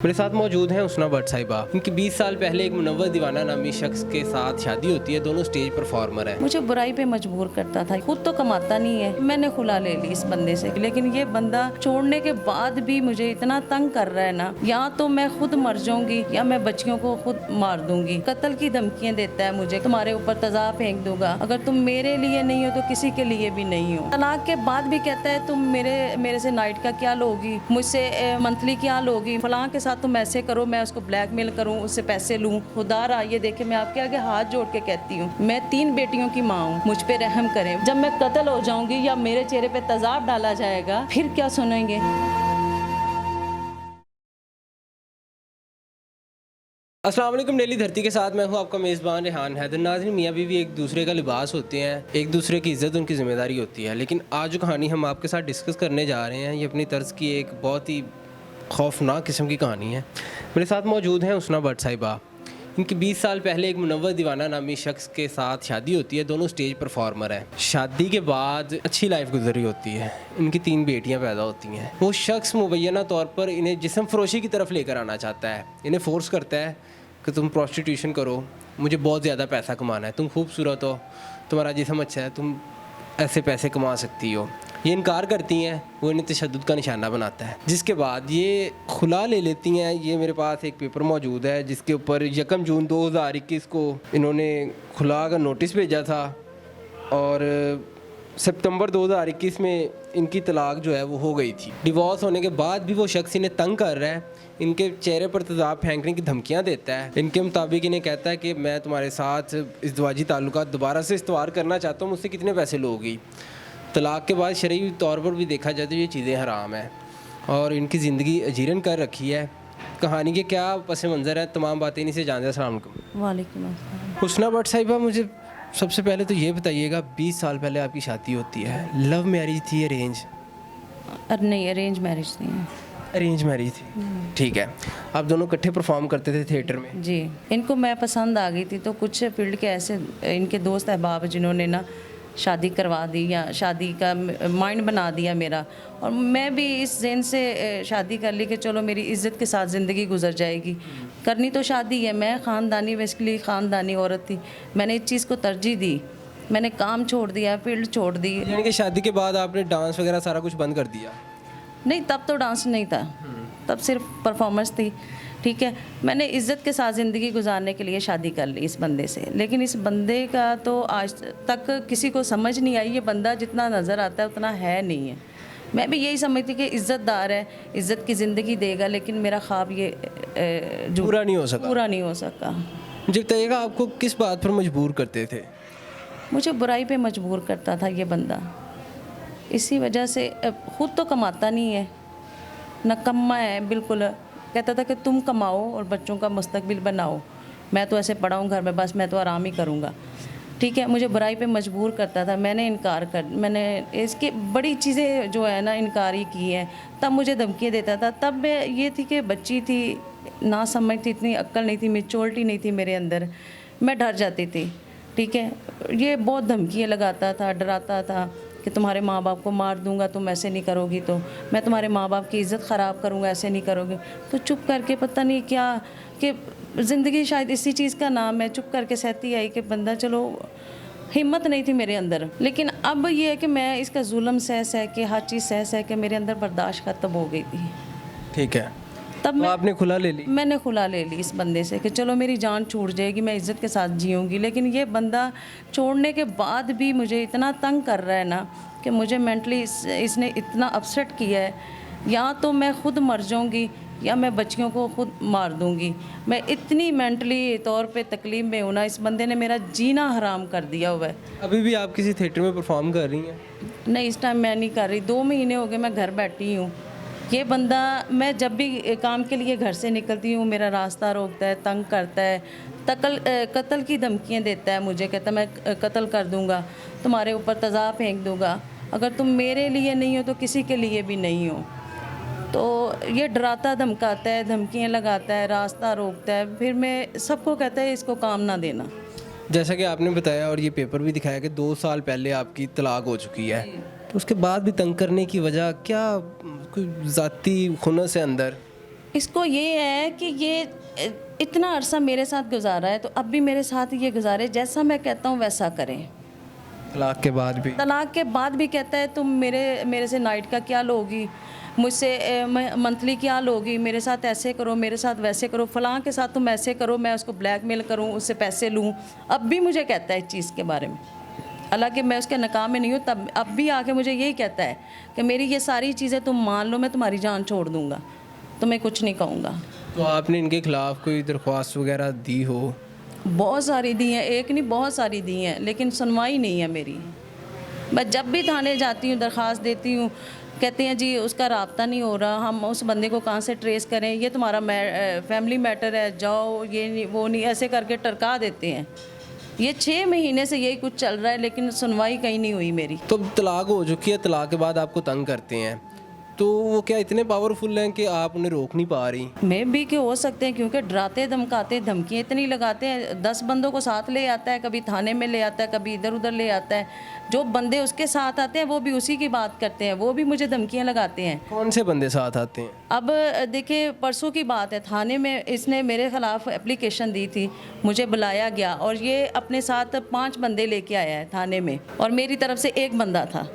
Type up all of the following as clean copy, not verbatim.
मेरे साथ मौजूद हैं उसना भट्ट साहिबा। इनकी 20 साल पहले एक मुनव्वर दीवाना नामी शख्स के साथ शादी होती है। दोनों स्टेज परफॉर्मर हैं। मुझे बुराई पे मजबूर करता था, खुद तो कमाता नहीं है। मैंने खुला ले ली इस बंदे से, लेकिन ये बंदा छोड़ने के बाद भी मुझे इतना तंग कर रहा है ना, या तो मैं खुद मर जाऊंगी या मैं बच्चियों को खुद मार दूंगी। कत्ल की धमकियां देता है मुझे, तुम्हारे ऊपर तेजाब फेंक दूंगा, अगर तुम मेरे लिए नहीं हो तो किसी के लिए भी नहीं हो। तलाक के बाद भी कहता है तुम मेरे से नाइट का क्या लोगी, मुझसे मंथली क्या लोगी, फलां के साथ तुम ऐसे करो, मैं उसको ब्लैकमेल करूं, उससे पैसे लूं। खुदा ये देखे, मैं आपके आगे हाथ जोड़ के कहती हूँ, मैं 3 बेटियों की माँ हूँ, मुझ पे रहम करें। जब मैं कत्ल हो जाऊंगी या मेरे चेहरे पे तेजाब डाला जाएगा, फिर क्या सुनेंगे। अस्सलाम वालेकुम। डेली धरती के साथ मैं हूँ आपका मेज़बान रेहान हैदर। नाज़रीन, मियाँ बीवी एक दूसरे का लिबास होते हैं, एक दूसरे की इज़्ज़त उनकी ज़िम्मेदारी होती है। लेकिन आज जो कहानी हम आपके साथ डिस्कस करने जा रहे हैं, ये अपनी तर्ज की एक बहुत ही खौफनाक किस्म की कहानी है। मेरे साथ मौजूद हैं उसना भट्ट साहिबा। इनकी 20 साल पहले एक मुनव्वर दीवाना नामी शख्स के साथ शादी होती है। दोनों स्टेज परफॉर्मर हैं। शादी के बाद अच्छी लाइफ गुजरी होती है। इनकी 3 बेटियां पैदा होती हैं। वो शख्स मुबैना तौर पर इन्हें जिस्म फरोशी की तरफ लेकर आना चाहता है। इन्हें फोर्स करता है कि तुम प्रोस्टिट्यूशन करो, मुझे बहुत ज़्यादा पैसा कमाना है, तुम खूबसूरत हो, तुम्हारा जिस्म अच्छा है, तुम ऐसे पैसे कमा सकती हो। ये इनकार करती हैं, वो इन्हें तशद्दुद का निशाना बनाता है, जिसके बाद ये खुला ले लेती हैं। ये मेरे पास एक पेपर मौजूद है जिसके ऊपर 1 जून 2021 को इन्होंने खुला का नोटिस भेजा था और सितंबर 2021 में इनकी तलाक जो है वो हो गई थी। डिवोर्स होने के बाद भी वो शख्स इन्हें तंग कर रहा है, इनके चेहरे पर तेजाब फेंकने की धमकियां देता है। इनके मुताबिक इन्हें कहता है कि मैं तुम्हारे साथ इज़्दिवाजी ताल्लुकात दोबारा से इस्तवार करना चाहता हूँ, मुझसे कितने पैसे लोगी। तलाक के बाद शरई तौर पर भी देखा जाए तो ये चीज़ें हराम हैं और इनकी ज़िंदगी अजीरन कर रखी है। कहानी के क्या पस मंज़र है, तमाम बातें इन्हीं से जानते हैं। अस्सलाम वालेकुम। वालेकुम अस्सलाम। हुस्ना भट्ट साहिबा, मुझे सबसे पहले तो ये बताइएगा, 20 साल पहले आपकी शादी होती है, लव मैरिज थी अरेंज? नहीं, अरेंज मैरिज नहीं है। अरेंज मैरिज थी, ठीक है। आप दोनों इकट्ठे परफॉर्म करते थे थिएटर में? जी, इनको मैं पसंद आ गई थी, तो कुछ फील्ड के ऐसे इनके दोस्त अहबाब जिन्होंने ना शादी करवा दी या शादी का माइंड बना दिया मेरा, और मैं भी इस जहन से शादी कर ली कि चलो मेरी इज़्ज़त के साथ ज़िंदगी गुजर जाएगी। करनी तो शादी है, मैं ख़ानदानी, बेसिकली ख़ानदानी औरत थी, मैंने इस चीज़ को तरजीह दी, मैंने काम छोड़ दिया, फील्ड छोड़ दी। यानी कि शादी के बाद आपने डांस वगैरह सारा कुछ बंद कर दिया? नहीं, तब तो डांस नहीं था, तब सिर्फ परफॉर्मेंस थी, ठीक है। मैंने इज़्ज़त के साथ ज़िंदगी गुजारने के लिए शादी कर ली इस बंदे से, लेकिन इस बंदे का तो आज तक किसी को समझ नहीं आई। ये बंदा जितना नज़र आता है उतना है नहीं है। मैं भी यही समझती कि इज़्ज़तदार है, इज़्ज़त की ज़िंदगी देगा, लेकिन मेरा ख्वाब ये पूरा नहीं हो सका। पूरा नहीं हो सका। मुझे बताइएगा, आपको किस बात पर मजबूर करते थे? मुझे बुराई पे मजबूर करता था ये बंदा, इसी वजह से। खुद तो कमाता नहीं है, नकम्मा है बिल्कुल। कहता था कि तुम कमाओ और बच्चों का मुस्तकबिल बनाओ, मैं तो ऐसे पड़ा हूँ घर में, बस मैं तो आराम ही करूँगा, ठीक है। मुझे बुराई पे मजबूर करता था। मैंने इसकी बड़ी चीज़ें जो है ना इनकार ही की हैं। तब मुझे धमकियाँ देता था, तब मैं ये थी कि बच्ची थी, ना समझ थी, इतनी अक्ल नहीं थी, मैच्योरिटी नहीं थी मेरे अंदर, मैं डर जाती थी, ठीक है। ये बहुत धमकियाँ लगाता था, डराता था कि तुम्हारे माँ बाप को मार दूंगा तुम ऐसे नहीं करोगी, तो मैं तुम्हारे माँ बाप की इज़्ज़त ख़राब करूँगा ऐसे नहीं करोगे। तो चुप करके, पता नहीं क्या कि ज़िंदगी शायद इसी चीज़ का नाम है, चुप करके सहती आई कि बंदा, चलो हिम्मत नहीं थी मेरे अंदर। लेकिन अब ये है कि मैं इसका जुल्म सह के, हर चीज़ सह के मेरे अंदर बर्दाश्त ख़त्म हो गई थी, ठीक है। तब तो आपने खुला ले ली? मैंने खुला ले ली इस बंदे से कि चलो मेरी जान छूट जाएगी, मैं इज़्ज़त के साथ जीऊँगी। लेकिन ये बंदा छोड़ने के बाद भी मुझे इतना तंग कर रहा है ना कि मुझे मेंटली इसने इतना अपसेट किया है, या तो मैं खुद मर जाऊँगी या मैं बच्चियों को खुद मार दूँगी। मैं इतनी मेंटली तौर पे तकलीफ में हूँ ना, इस बंदे ने मेरा जीना हराम कर दिया हुआ है। अभी भी आप किसी थिएटर में परफॉर्म कर रही हैं? नहीं, इस टाइम मैं नहीं कर रही, 2 महीने हो गए मैं घर बैठी हूँ। ये बंदा, मैं जब भी काम के लिए घर से निकलती हूँ, मेरा रास्ता रोकता है, तंग करता है, कत्ल की धमकियाँ देता है मुझे, कहता मैं कत्ल कर दूँगा, तुम्हारे ऊपर तेजाब फेंक दूँगा, अगर तुम मेरे लिए नहीं हो तो किसी के लिए भी नहीं हो। तो ये डराता धमकाता है, धमकियाँ लगाता है, रास्ता रोकता है, फिर मैं सबको कहता है इसको काम ना देना। जैसा कि आपने बताया और ये पेपर भी दिखाया कि 2 साल पहले आपकी तलाक हो चुकी है, तो उसके बाद भी तंग करने की वजह क्या? कोई ज़ाती खुन्नस है अंदर? इसको ये है कि ये इतना अरसा मेरे साथ गुजारा है, तो अब भी मेरे साथ ये गुजारे, जैसा मैं कहता हूँ वैसा करें। तलाक के बाद भी? तलाक के बाद भी कहता है तुम मेरे से नाइट का क्या लोगी, मुझसे मंथली क्या लोगी, मेरे साथ ऐसे करो, मेरे साथ वैसे करो, फ़लाँ के साथ तुम ऐसे करो, मैं उसको ब्लैकमेल करूँ, उससे पैसे लूँ। अब भी मुझे कहता है इस चीज़ के बारे में, हालांकि मैं उसके नकाम में नहीं हूँ, तब अब भी आके मुझे यही कहता है कि मेरी ये सारी चीज़ें तुम मान लो, मैं तुम्हारी जान छोड़ दूँगा, तो मैं कुछ नहीं कहूँगा। तो आपने इनके खिलाफ़ कोई दरख्वास्त वगैरह दी हो? बहुत सारी दी हैं, एक नहीं बहुत सारी दी हैं, लेकिन सुनवाई नहीं है मेरी। मैं जब भी थाने जाती हूँ, दरख्वास्त देती हूँ, कहते हैं जी उसका राब्ता नहीं हो रहा, हम उस बंदे को कहाँ से ट्रेस करें, ये तुम्हारा फैमिली मैटर है, जाओ, ये नहीं वो नहीं, ऐसे करके टरका देते हैं। ये 6 महीने से यही कुछ चल रहा है, लेकिन सुनवाई कहीं नहीं हुई मेरी। तो अब तलाक हो चुकी है, तलाक के बाद आपको तंग करते हैं, तो वो क्या इतने पावरफुल हैं कि आप उन्हें रोक नहीं पा रही? मैं भी कि हो सकते हैं, क्योंकि डराते धमकाते धमकियाँ इतनी लगाते हैं, 10 बंदों को साथ ले आता है, कभी थाने में ले आता है, कभी इधर उधर ले आता है। जो बंदे उसके साथ आते हैं वो भी उसी की बात करते हैं, वो भी मुझे धमकियाँ लगाते हैं। कौन से बंदे साथ आते हैं? अब देखिए, परसों की बात है, थाने में इसने मेरे ख़िलाफ़ एप्लीकेशन दी थी, मुझे बुलाया गया और ये अपने साथ 5 बंदे लेके आया है थाने में, और मेरी तरफ से 1 बंदा था,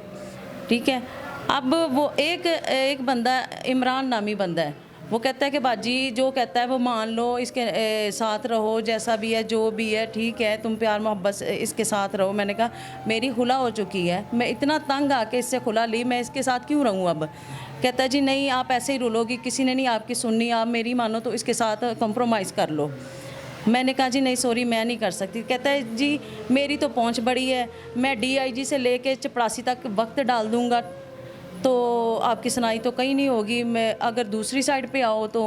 ठीक है। अब वो एक बंदा, इमरान नामी बंदा है, वो कहता है कि बाजी जो कहता है वो मान लो, इसके साथ रहो, जैसा भी है जो भी है ठीक है, तुम प्यार मोहब्बत से इसके साथ रहो। मैंने कहा मेरी खुला हो चुकी है, मैं इतना तंग आके इससे खुला ली, मैं इसके साथ क्यों रहूँ अब। कहता है जी नहीं आप ऐसे ही रुलोगी, किसी ने नहीं आपकी सुननी, आप मेरी मानो तो इसके साथ कंप्रोमाइज़ कर लो। मैंने कहा जी नहीं सॉरी मैं नहीं कर सकती। कहता है जी मेरी तो पहुँच बड़ी है, मैं DIG से लेके चपरासी तक वक्त डाल दूँगा, तो आपकी सुनाई तो कहीं नहीं होगी। मैं अगर दूसरी साइड पे आओ तो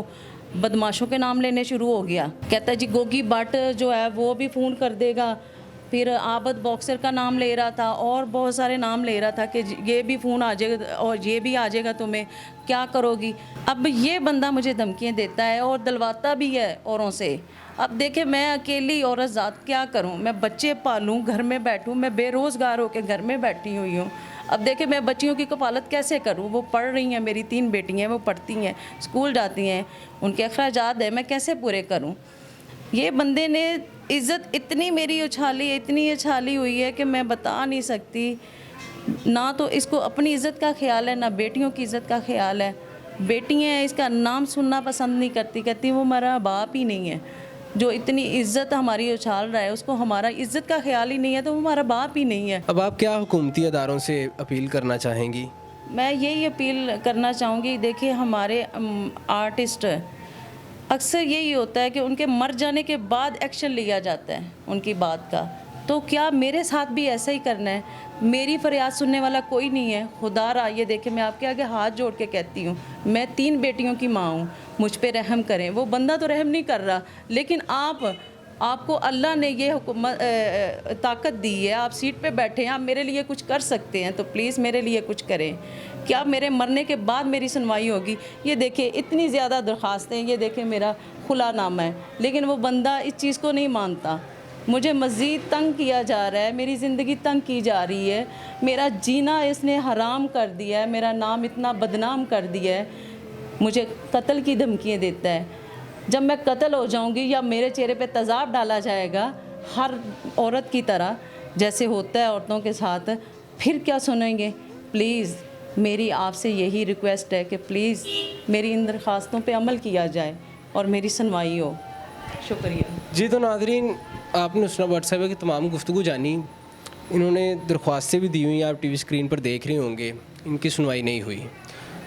बदमाशों के नाम लेने शुरू हो गया। कहता है जी गोगी भट्ट जो है वो भी फ़ोन कर देगा, फिर आबद बॉक्सर का नाम ले रहा था और बहुत सारे नाम ले रहा था कि ये भी फ़ोन आ जाएगा और ये भी आ जाएगा, तुम्हें क्या करोगी। अब ये बंदा मुझे धमकियाँ देता है और दिलवाता भी है औरों से। अब देखिए मैं अकेली औरत ज़ात क्या करूं, मैं बच्चे पालूं, घर में बैठूं, मैं बेरोज़गार होकर घर में बैठी हुई हूं। अब देखिए मैं बच्चियों की कफालत कैसे करूं, वो पढ़ रही हैं, मेरी 3 बेटी हैं, वो पढ़ती हैं, स्कूल जाती हैं, उनके अखराजात हैं, मैं कैसे पूरे करूं। ये बंदे ने इज़्ज़त इतनी मेरी इतनी उछाली हुई है कि मैं बता नहीं सकती। ना तो इसको अपनी इज़्ज़त का ख्याल है, ना बेटियों की इज़्ज़त का ख्याल है। बेटियाँ हैं, इसका नाम सुनना पसंद नहीं करती, कहती वो हमारा बाप ही नहीं है। जो इतनी इज़्ज़त हमारी उछाल रहा है, उसको हमारा इज़्ज़त का ख्याल ही नहीं है, तो वो हमारा बाप ही नहीं है। अब आप क्या हुकूमती अदारों से अपील करना चाहेंगी? मैं यही अपील करना चाहूँगी, देखिए हमारे आर्टिस्ट अक्सर यही होता है कि उनके मर जाने के बाद एक्शन लिया जाता है उनकी बात का, तो क्या मेरे साथ भी ऐसा ही करना है? मेरी फरियाद सुनने वाला कोई नहीं है। खुदारा ये देखे, मैं आपके आगे हाथ जोड़ के कहती हूँ, मैं 3 बेटियों की माँ हूँ, मुझ पे रहम करें। वो बंदा तो रहम नहीं कर रहा, लेकिन आपको अल्लाह ने ये ताकत दी है, आप सीट पे बैठे हैं, आप मेरे लिए कुछ कर सकते हैं, तो प्लीज़ मेरे लिए कुछ करें। क्या मेरे मरने के बाद मेरी सुनवाई होगी? ये देखिए इतनी ज़्यादा दरख्वास्तें, ये देखिए मेरा खुला नामा है, लेकिन वो बंदा इस चीज़ को नहीं मानता। मुझे मज़ीद तंग किया जा रहा है, मेरी ज़िंदगी तंग की जा रही है, मेरा जीना इसने हराम कर दिया है, मेरा नाम इतना बदनाम कर दिया है, मुझे कत्ल की धमकियाँ देता है। जब मैं कत्ल हो जाऊंगी या मेरे चेहरे पे तेज़ाब डाला जाएगा हर औरत की तरह, जैसे होता है औरतों के साथ, फिर क्या सुनेंगे? प्लीज़ मेरी आपसे यही रिक्वेस्ट है कि प्लीज़ मेरी इन दरख्वास्तों पे अमल किया जाए और मेरी सुनवाई हो। शुक्रिया जी। तो नाज़रीन, आपने उसना व्हाट्सएप की तमाम गुफ्तगू जानी, इन्होंने दरख्वास्तें भी दी हुई, आप टीवी स्क्रीन पर देख रहे होंगे, इनकी सुनवाई नहीं हुई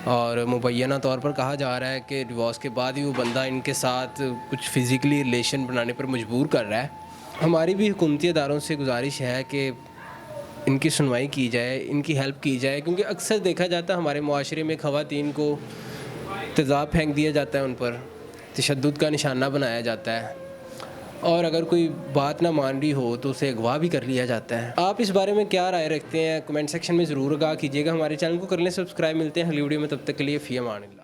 और मुबैना तौर पर कहा जा रहा है कि डिवोर्स के बाद ही वो बंदा इनके साथ कुछ फ़िज़िकली रिलेशन बनाने पर मजबूर कर रहा है। हमारी भी हुकूमती अदारों से गुजारिश है कि इनकी सुनवाई की जाए, इनकी हेल्प की जाए, क्योंकि अक्सर देखा जाता है हमारे मुआशरे में ख़वातीन को तेज़ाब फेंक दिया जाता है, उन पर तशद्दुद का निशाना बनाया जाता है और अगर कोई बात ना मान रही हो तो उसे अगवा भी कर लिया जाता है। आप इस बारे में क्या राय रखते हैं? कमेंट सेक्शन में ज़रूर आगाह कीजिएगा। हमारे चैनल को कर लें सब्सक्राइब। मिलते हैं अगली वीडियो में, तब तक के लिए फ़ी अमान अल्लाह।